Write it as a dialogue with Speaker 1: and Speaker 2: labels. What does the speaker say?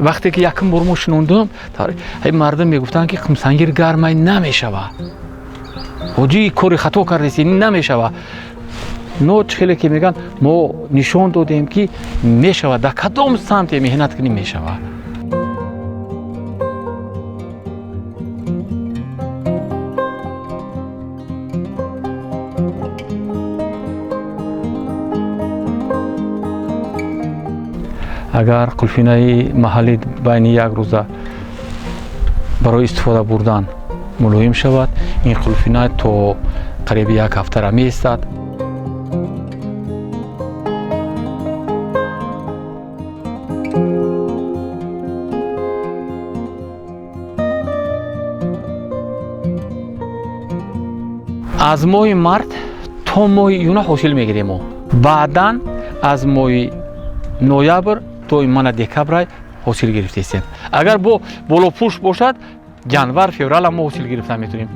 Speaker 1: وقتی که یکم برمو شنوندم مردم میگفتن که کمسانگیر گرمای نمیشوه حاجی کاری خطا کردی نمیشوه نو چخیلی که میگن ما نشان دادیم که میشوه در کدام سمت مهنت کنیم میشوه اگر قلفینای محلی بین یک روزه برای استفاده بردن ملایم شود این قلفینای تا قریب یک هفته را می ایستد از ماه مارت تا ماه یونه حاصل میگیریم بعداً از ماه نوامبر تو ماه دکبر حاصل گرفتیم اگر بالا پوش باشد январ феврал ما حاصل گرفتن میتونیم